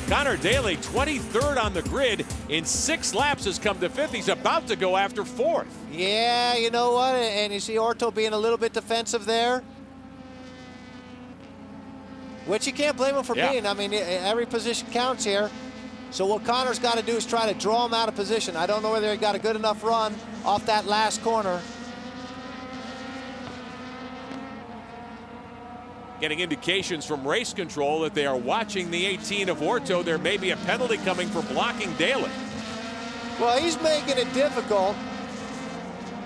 Connor Daly, 23rd on the grid, in 6 laps has come to 5th. He's about to go after 4th. Yeah, you know what? And you see Orto being a little bit defensive there, which you can't blame him for being. I mean, every position counts here. So what Connor's got to do is try to draw him out of position. I don't know whether he got a good enough run off that last corner. Getting indications from race control that they are watching the 18 of Orto. There may be a penalty coming for blocking Daly. Well, he's making it difficult.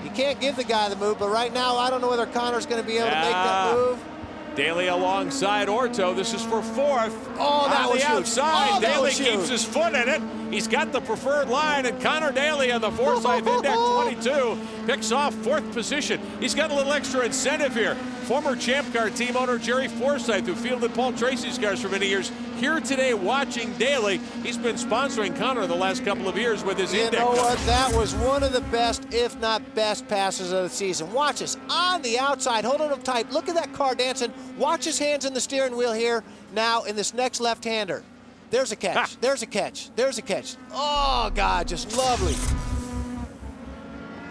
You can't give the guy the move, but right now I don't know whether Connor's going to be able to make that move. Daly alongside Orto. This is for 4th. Oh, that was the huge. outside. Oh, Daly keeps his foot in it. He's got the preferred line, and Connor Daly on the Forsyth Index 22 picks off 4th position. He's got a little extra incentive here. Former Champ Car team owner Jerry Forsyth, who fielded Paul Tracy's cars for many years, here today watching Daly. He's been sponsoring Connor the last couple of years with his Index. You know what? That was one of the best, if not best, passes of the season. Watch this. On the outside, holding him tight. Look at that car dancing. Watch his hands in the steering wheel here now in this next left-hander. There's a catch. There's a catch. There's a catch. Oh, God, just lovely.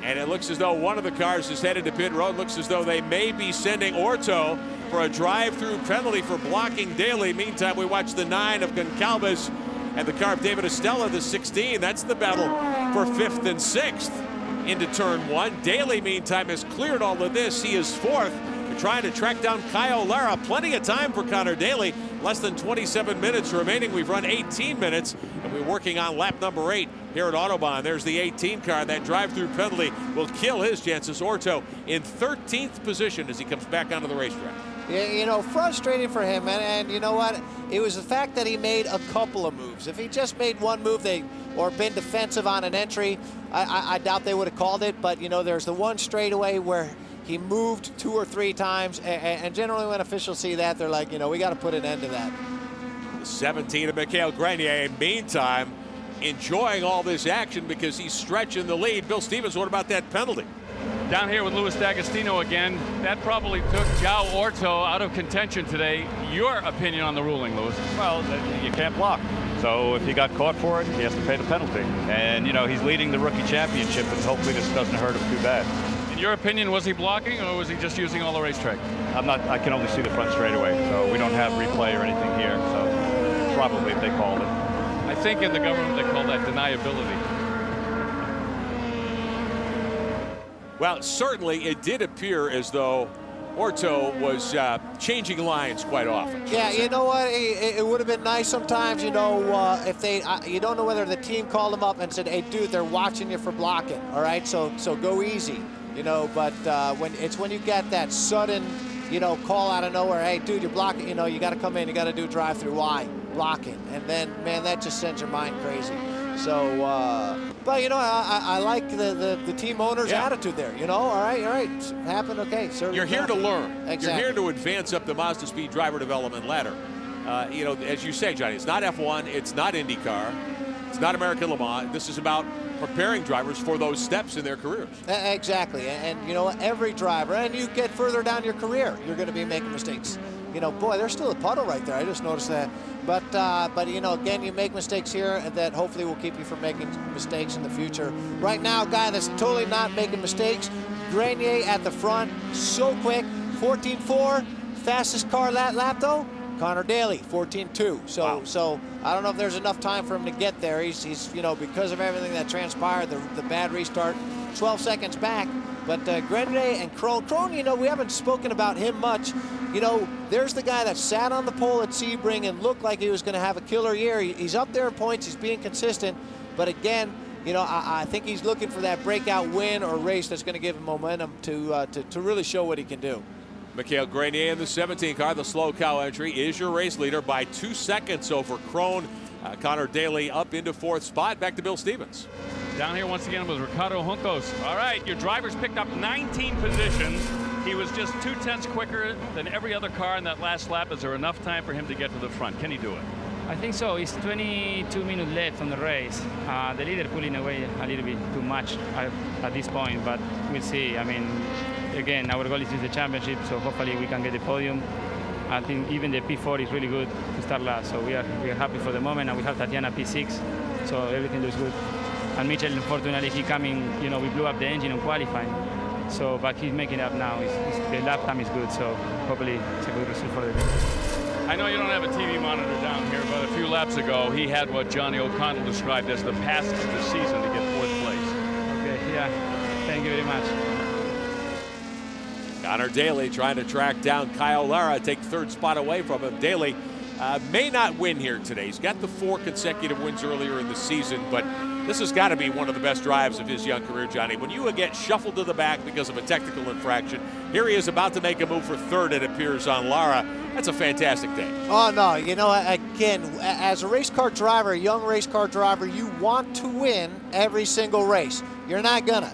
And it looks as though one of the cars is headed to pit road. Looks as though they may be sending Orto for a drive-through penalty for blocking Daly. Meantime, we watch the 9 of Goncalves and the car of David Estella, the 16. That's the battle for 5th and 6th into turn 1. Daly, meantime, has cleared all of this. He is 4th. They're trying to track down Kyle Lara. Plenty of time for Connor Daly. Less than 27 minutes remaining. We've run 18 minutes, and we're working on lap number 8 here at Autobahn. There's the 18 car. That drive-through penalty will kill his chances. Orto in 13th position as he comes back onto the racetrack. Yeah, you know, frustrating for him, and you know what? It was the fact that he made a couple of moves. If he just made one move, or been defensive on an entry, I doubt they would have called it. But you know, there's the one straightaway where he moved 2 or 3 times, and generally when officials see that, they're like, you know, we got to put an end to that. The 17 of Mikhail Grenier, meantime, enjoying all this action because he's stretching the lead. Bill Stevens, what about that penalty? Down here with Luis D'Agostino again. That probably took João Orto out of contention today. Your opinion on the ruling, Luis? Well, you can't block. So if he got caught for it, he has to pay the penalty. And, you know, he's leading the rookie championship, and hopefully this doesn't hurt him too bad. In your opinion, was he blocking, or was he just using all the racetrack? I can only see the front straightaway, so we don't have replay or anything here. So probably if they called it. I think in the government they call that deniability. Well, certainly it did appear as though Orto was changing lines quite often. Yeah, you know what? It would have been nice sometimes, you know, if they, you don't know whether the team called him up and said, hey, dude, they're watching you for blocking, all right? So go easy, you know, but when you get that sudden, you know, call out of nowhere, hey, dude, you're blocking, you know, you got to come in, you got to do drive-through. Why? Blocking. And then, man, that just sends your mind crazy. So, but, you know, I like the team owner's attitude there, you know, all right, happened, okay. You're here to learn. Exactly. You're here to advance up the Mazda Speed driver development ladder. You know, as you say, Johnny, it's not F1, it's not IndyCar, it's not American Le Mans. This is about preparing drivers for those steps in their careers. Exactly, and you know, every driver, and you get further down your career, you're going to be making mistakes. You know, boy, there's still a puddle right there. I just noticed that. But you know, again, you make mistakes here that hopefully will keep you from making mistakes in the future. Right now, guy that's totally not making mistakes, Grenier at the front, so quick, 14.4, fastest car that lap though, Connor Daly, 14.2. So, wow. So I don't know if there's enough time for him to get there. He's you know, because of everything that transpired, the bad restart, 12 seconds back. But Grenier and Krohn, you know, we haven't spoken about him much. You know, there's the guy that sat on the pole at Sebring and looked like he was going to have a killer year. He's up there in points. He's being consistent. But again, you know, I think he's looking for that breakout win or race that's going to give him momentum to really show what he can do. Mikhail Grenier in the 17 car, the slow cow entry, is your race leader by 2 seconds over Krohn. Connor Daly up into 4th spot. Back to Bill Stevens. Down here once again was Ricardo Juncos. All right, your driver's picked up 19 positions. He was just 2/10 quicker than every other car in that last lap. Is there enough time for him to get to the front? Can he do it? I think so. It's 22 minutes left on the race. The leader pulling away a little bit too much at this point, but we'll see. I mean, again, our goal is the championship, so hopefully we can get the podium. I think even the P4 is really good to start last. So we are happy for the moment, and we have Tatiana P6, so everything looks good. And Mitchell, unfortunately, he coming, we blew up the engine on qualifying. So, but he's making it up now. The lap time is good, so hopefully it's a good result for the day. I know you don't have a TV monitor down here, but a few laps ago, he had what Johnny O'Connell described as the pass of the season to get 4th place. Okay, yeah, thank you very much. Connor Daly trying to track down Kyle Lara, take 3rd spot away from him. Daly may not win here today. He's got the 4 consecutive wins earlier in the season, but this has got to be one of the best drives of his young career, Johnny. When you get shuffled to the back because of a technical infraction, here he is about to make a move for 3rd, it appears, on Lara. That's a fantastic day. Oh, no, again, as a race car driver, a young race car driver, you want to win every single race. You're not gonna.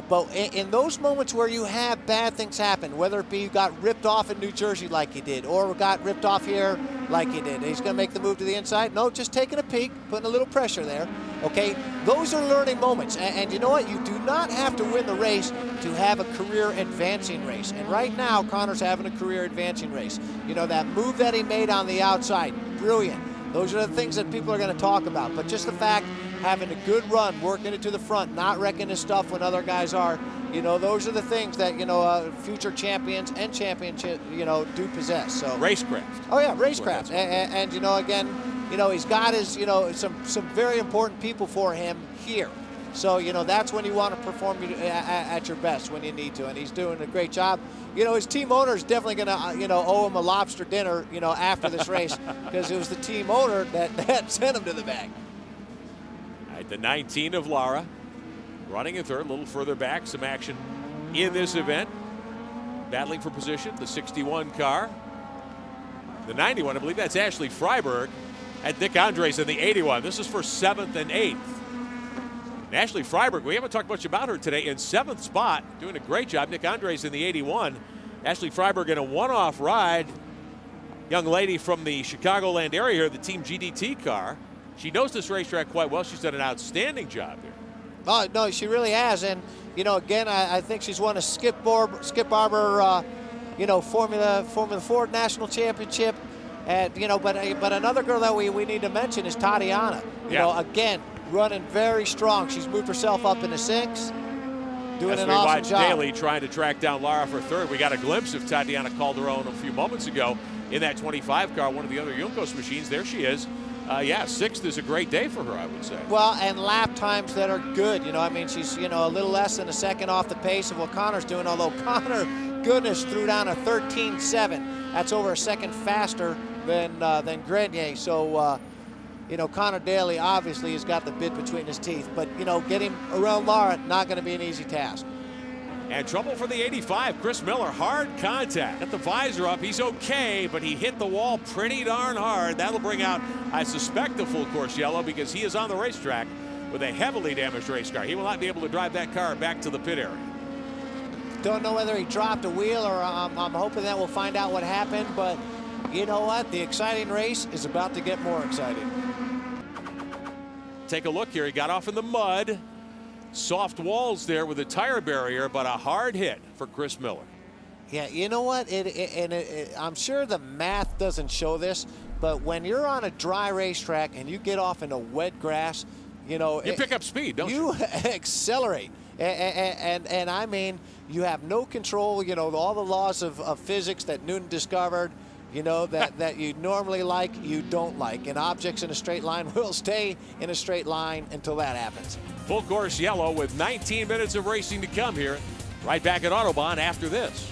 But in those moments where you have bad things happen, whether it be you got ripped off in New Jersey like he did, or got ripped off here like he did, he's going to make the move to the inside. No, just taking a peek, putting a little pressure there. Okay, those are learning moments. And you know what? You do not have to win the race to have a career advancing race. And right now, Connor's having a career advancing race. That move that he made on the outside, brilliant. Those are the things that people are going to talk about. But just the fact, having a good run, working it to the front, not wrecking his stuff when other guys are, those are the things that, future champions and championship, do possess. So Racecraft. Oh, yeah, racecraft. And again, he's got his, some very important people for him here. So, that's when you want to perform at your best, when you need to. And he's doing a great job. His team owner is definitely going to, owe him a lobster dinner, after this race, because it was the team owner that sent him to the bag. All right, the 19 of Lara running in 3rd, a little further back. Some action in this event. Battling for position, the 61 car. The 91, I believe that's Ashley Freiberg. At Nick Andres in the 81. This is for 7th and 8th. And Ashley Freiberg, we haven't talked much about her today, in 7th spot, doing a great job. Nick Andres in the 81. Ashley Freiberg in a one-off ride. Young lady from the Chicagoland area here, the Team GDT car. She knows this racetrack quite well. She's done an outstanding job here. Oh, no, she really has. And, again, I think she's won a Skip Barber, Formula Ford National Championship. And, but another girl that we need to mention is Tatiana. Again, running very strong. She's moved herself up into 6th. Doing an awesome job. As we watch Daly trying to track down Lara for 3rd. We got a glimpse of Tatiana Calderon a few moments ago in that 25 car, one of the other Juncos machines. There she is. 6th is a great day for her, I would say. Well, and lap times that are good. She's, a little less than a second off the pace of what Connor's doing, although Connor, goodness, threw down a 13.7. That's over a second faster than Grenier. So, Connor Daly obviously has got the bit between his teeth, but, getting around Lara, not going to be an easy task. And trouble for the 85, Chris Miller, hard contact. Got the visor up, he's okay, but he hit the wall pretty darn hard. That'll bring out, I suspect, the full course yellow, because he is on the racetrack with a heavily damaged race car. He will not be able to drive that car back to the pit area. Don't know whether he dropped a wheel, or I'm hoping that we'll find out what happened, but you know what? The exciting race is about to get more exciting. Take a look here, he got off in the mud. Soft walls there with a tire barrier, but a hard hit for Chris Miller. Yeah, you know what? I'm sure the math doesn't show this, but when you're on a dry racetrack and you get off into wet grass, you pick up speed, don't you? You accelerate. And I mean, you have no control, all the laws of physics that Newton discovered, that you normally like, you don't like. And objects in a straight line will stay in a straight line until that happens. Full course yellow with 19 minutes of racing to come here. Right back at Autobahn after this.